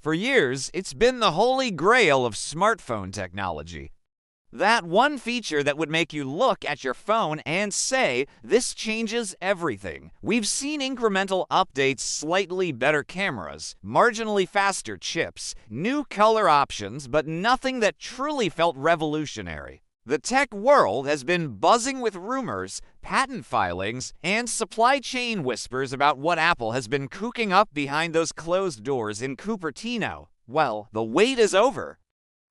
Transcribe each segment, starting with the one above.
For years, it's been the holy grail of smartphone technology. That one feature that would make you look at your phone and say, this changes everything. We've seen incremental updates, slightly better cameras, marginally faster chips, new color options, but nothing that truly felt revolutionary. The tech world has been buzzing with rumors, patent filings, and supply chain whispers about what Apple has been cooking up behind those closed doors in Cupertino. Well, the wait is over.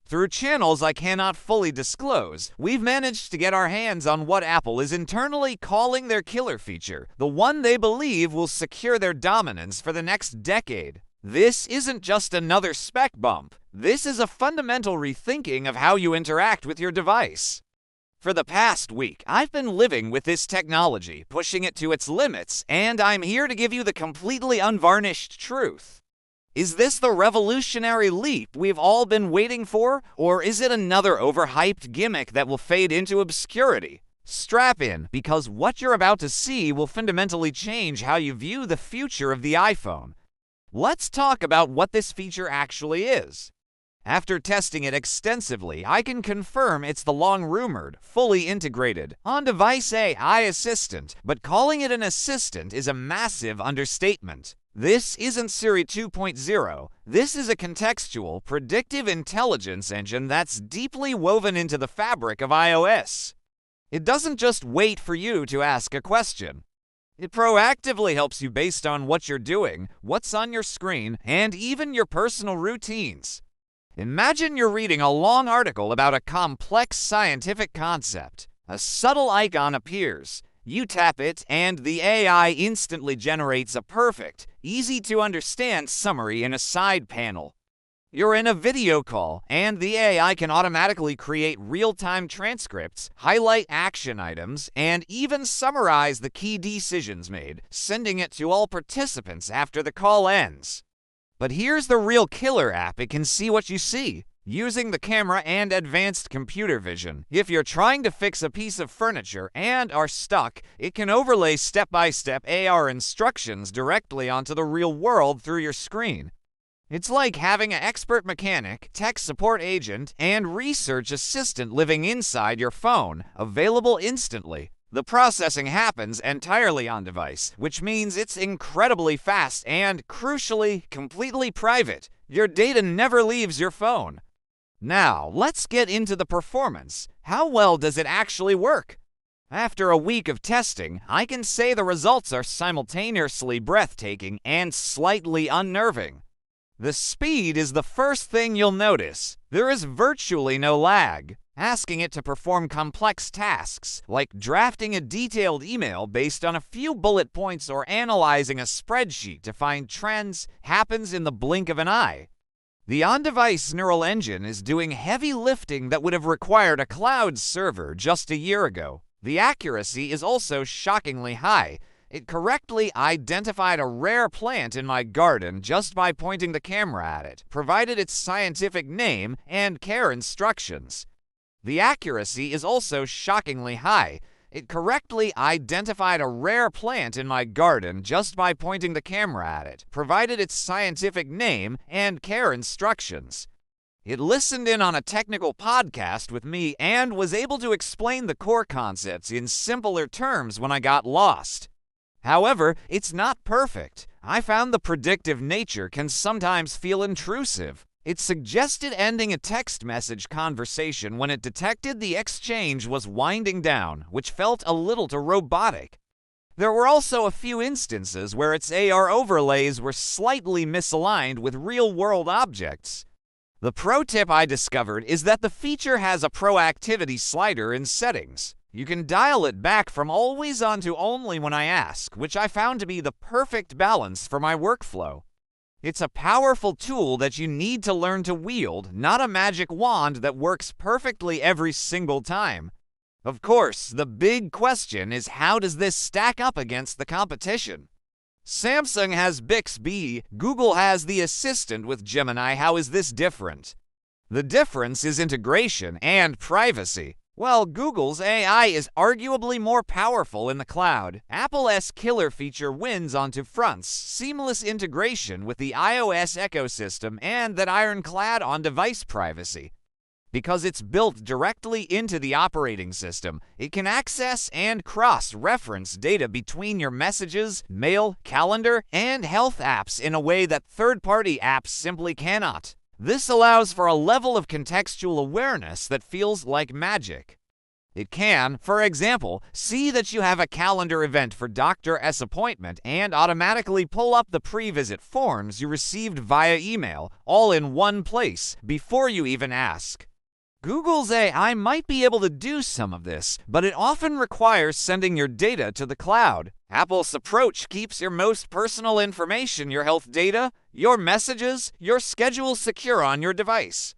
Through channels I cannot fully disclose, we've managed to get our hands on what Apple is internally calling their killer feature, the one they believe will secure their dominance for the next decade. This isn't just another spec bump. This is a fundamental rethinking of how you interact with your device. For the past week, I've been living with this technology, pushing it to its limits, and I'm here to give you the completely unvarnished truth. Is this the revolutionary leap we've all been waiting for, or is it another overhyped gimmick that will fade into obscurity? Strap in, because what you're about to see will fundamentally change how you view the future of the iPhone. Let's talk about what this feature actually is. After testing it extensively, I can confirm it's the long-rumored, fully integrated, on-device AI assistant, but calling it an assistant is a massive understatement. This isn't Siri 2.0. This is a contextual, predictive intelligence engine that's deeply woven into the fabric of iOS. It doesn't just wait for you to ask a question. It proactively helps you based on what you're doing, what's on your screen, and even your personal routines. Imagine you're reading a long article about a complex scientific concept. A subtle icon appears. You tap it, and the AI instantly generates a perfect, easy-to-understand summary in a side panel. You're in a video call, and the AI can automatically create real-time transcripts, highlight action items, and even summarize the key decisions made, sending it to all participants after the call ends. But here's the real killer app. It can see what you see, using the camera and advanced computer vision. If you're trying to fix a piece of furniture and are stuck, it can overlay step-by-step AR instructions directly onto the real world through your screen. It's like having an expert mechanic, tech support agent, and research assistant living inside your phone, available instantly. The processing happens entirely on device, which means it's incredibly fast and, crucially, completely private. Your data never leaves your phone. Now, let's get into the performance. How well does it actually work? After a week of testing, I can say the results are simultaneously breathtaking and slightly unnerving. The speed is the first thing you'll notice. There is virtually no lag. Asking it to perform complex tasks, like drafting a detailed email based on a few bullet points or analyzing a spreadsheet to find trends, happens in the blink of an eye. The on-device neural engine is doing heavy lifting that would have required a cloud server just a year ago. The accuracy is also shockingly high. It correctly identified a rare plant in my garden just by pointing the camera at it, provided its scientific name and care instructions. The accuracy is also shockingly high. It correctly identified a rare plant in my garden just by pointing the camera at it, provided its scientific name and care instructions. It listened in on a technical podcast with me and was able to explain the core concepts in simpler terms when I got lost. However, it's not perfect. I found the predictive nature can sometimes feel intrusive. It suggested ending a text message conversation when it detected the exchange was winding down, which felt a little too robotic. There were also a few instances where its AR overlays were slightly misaligned with real-world objects. The pro tip I discovered is that the feature has a proactivity slider in settings. You can dial it back from always on to only when I ask, which I found to be the perfect balance for my workflow. It's a powerful tool that you need to learn to wield, not a magic wand that works perfectly every single time. Of course, the big question is, how does this stack up against the competition? Samsung has Bixby, Google has the Assistant with Gemini. How is this different? The difference is integration and privacy. Well, Google's AI is arguably more powerful in the cloud. Apple's killer feature wins onto fronts, seamless integration with the iOS ecosystem, and that ironclad on-device privacy. Because it's built directly into the operating system, it can access and cross-reference data between your messages, mail, calendar, and health apps in a way that third-party apps simply cannot. This allows for a level of contextual awareness that feels like magic. It can, for example, see that you have a calendar event for Dr. S appointment and automatically pull up the pre-visit forms you received via email, all in one place, before you even ask. Google's AI might be able to do some of this, but it often requires sending your data to the cloud. Apple's approach keeps your most personal information, your health data, your messages, your schedule secure on your device.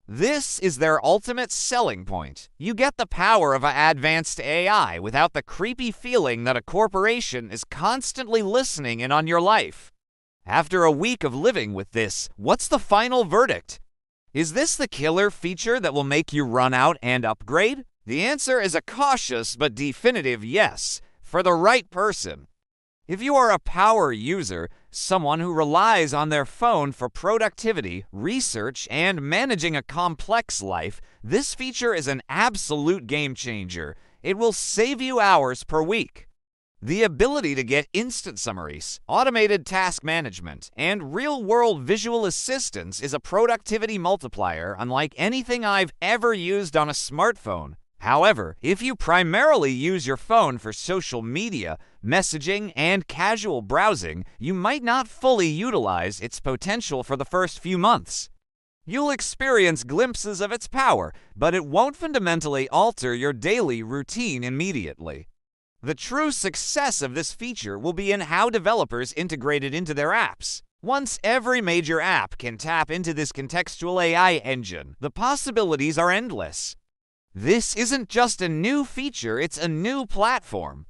This is their ultimate selling point. You get the power of an advanced AI without the creepy feeling that a corporation is constantly listening in on your life. After a week of living with this, what's the final verdict? Is this the killer feature that will make you run out and upgrade? The answer is a cautious but definitive yes, for the right person. If you are a power user, someone who relies on their phone for productivity, research, and managing a complex life, this feature is an absolute game changer. It will save you hours per week. The ability to get instant summaries, automated task management, and real-world visual assistance is a productivity multiplier unlike anything I've ever used on a smartphone. However, if you primarily use your phone for social media, messaging, and casual browsing, you might not fully utilize its potential for the first few months. You'll experience glimpses of its power, but it won't fundamentally alter your daily routine immediately. The true success of this feature will be in how developers integrate it into their apps. Once every major app can tap into this contextual AI engine, the possibilities are endless. This isn't just a new feature, it's a new platform.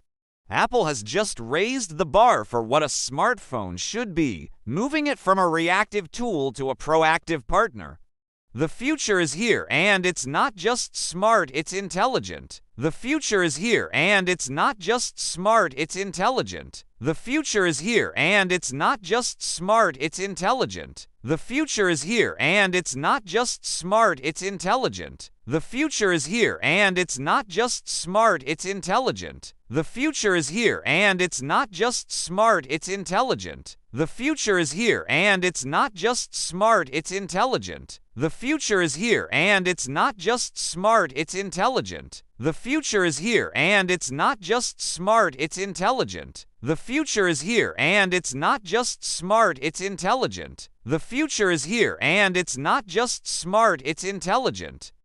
Apple has just raised the bar for what a smartphone should be, moving it from a reactive tool to a proactive partner. The future is here, and it's not just smart, it's intelligent. The future is here, and it's not just smart, it's intelligent. The future is here, and it's not just smart, it's intelligent. The future is here, and it's not just smart, it's intelligent. The future is here, and it's not just smart, it's intelligent. The future is here, and it's not just smart, it's intelligent. The future is here, and it's not just smart, it's intelligent. The future is here, and it's not just smart, it's intelligent. The future is here, and it's not just smart, it's intelligent. The future is here, and it's not just smart, it's intelligent. The future is here, and it's not just smart, it's intelligent.